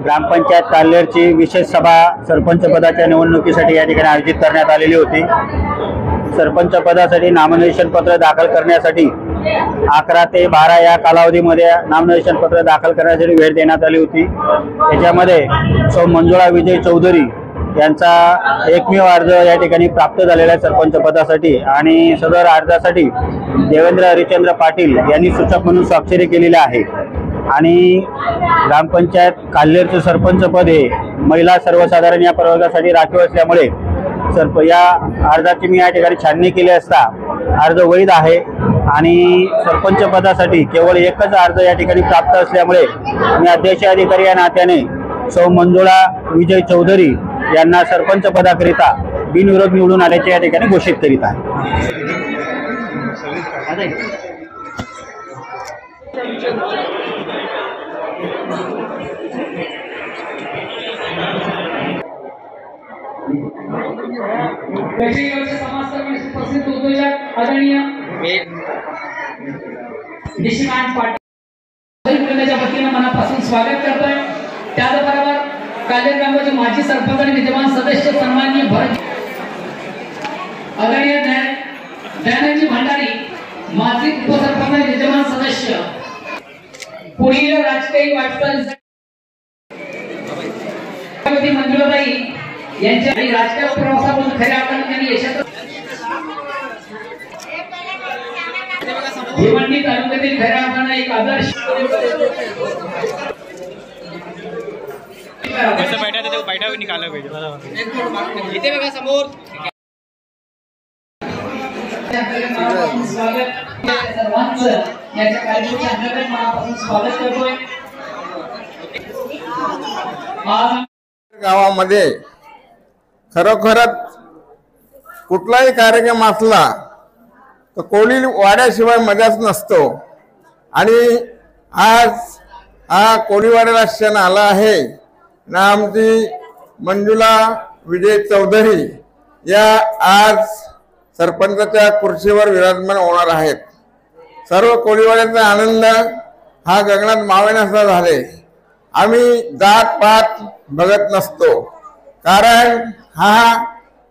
ग्रामपंचायत काल्हेरची विशेष सभा सरपंच पदाच्या निवडणुकीसाठी या ठिकाणी आयोजित करण्यात आलेली होती। सरपंच पदासाठी नामनिर्देशन पत्र दाखल करण्यासाठी 11 ते 12 या कालावधीमध्ये नामनिर्देशन पत्र दाखल करण्यासाठी वेळ देण्यात आली होती। याच्यामध्ये सौ मंजुळा विजय चौधरी यांचा एकमेव अर्ज या ठिकाणी प्राप्त झालेला आहे सरपंच पदासाठी आणि सदर अर्जासाठी देवेंद्र हरिचंद्र पाटील यांनी सूचक म्हणून स्वाक्षरी केलेली आहे। आणि ग्रामपंचायत काल्हेरचे सरपंच पद हे महिला सर्वसाधारण या प्रवर्गासाठी राखीव असल्यामुळे या अर्जाची मी या ठिकाणी छाननी केली असता अर्ज वैध आहे आणि सरपंच पदासाठी केवळ एकच अर्ज या ठिकाणी प्राप्त असल्यामुळे मी अध्यक्ष अधिकारी या नात्याने सौ मंजुळा विजय चौधरी यांना सरपंच पदाकरिता बिनविरोध निवडून आल्याचे या ठिकाणी घोषित करीत आहे। प्रसिद्ध उद्योजक आदरणीय निशिकांत पाटील वतीने मनापासून स्वागत करतोय। त्याचबरोबर काल्हेर ग्रामपंचायत माजी सरपंच आणि विद्यमान सदस्य सन्माननीय भरत आदरणीय दयानंदजी भंडारी माजी उपसरपंच आणि विद्यमान सदस्य पुढील राजकीय वाटचालीसाठी मंजुळाताई यांच्या राजकीय प्रवासातून खऱ्या अर्थाने त्यांनी यशात भिवंडी तालुक्यातील खऱ्या अर्थाने एक आदर्श बैठा निकाला इथे बघा समोर सर्वांचं याच्या कार्यक्रमाच्या अंतर्गत मनापासून स्वागत करतोय। गावामध्ये खरोखरच कुठलाही कार्यक्रम असला तर कोळी वाड्याशिवाय मजाच नसतो आणि आज हा कोळीवाड्याला क्षण आला आहे ना। आमची मंजुळा विजय चौधरी या आज सरपंचाच्या खुर्चीवर विराजमान होणार आहेत। सर्व कोळीवाड्याचा आनंद हा गगनात मावेनासा झाले। आम्ही जात पात बघत नसतो कारण हा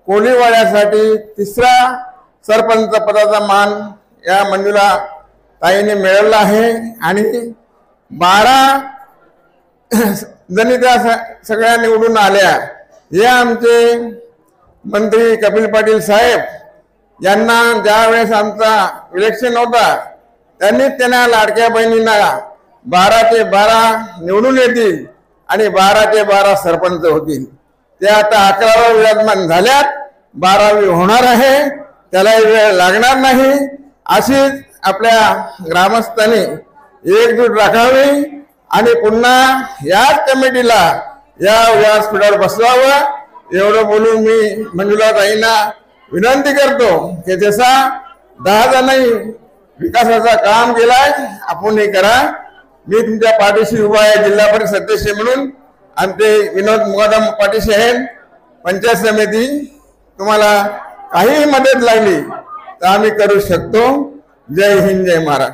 कोळीवाड्यासाठी तिसरा सरपंच पदाचा मान या मंजुळा ताईने मिळवला आहे आणि 12 जणी त्या सगळ्या निवडून आल्या। हे आमचे मंत्री कपिल पाटील साहेब यांना ज्या वेळेस आमचा इलेक्शन होता त्यांना लाडक्या बहिणींना 12 ते 12 निवडून येतील आणि 12 ते 12 सरपंच होतील। ते आता 11वा विराजमान झाल्यात, 12वी होणार आहे, त्याला वेळ लागणार नाही। अशीच आपल्या ग्रामस्थांनी एकजूट राखावी आणि पुन्हा याच कमिटीला या व्यासपीठावर बसवावं एवढं बोलून मी मंजुळा ताईंना विनंती करतो की जसा 10 जणांनी विकासाचा काम केलाय आपण हे करा। मी तुमच्या पाठीशी उभा आहे जिल्हा परिषद सदस्य म्हणून। आमचे विनोद मुकादम पाठीशी आहेत। पंचायत समिती तुम्हाला काही मदत लागली तर आम्ही करू शकतो। जय हिंद जय महाराष्ट्र।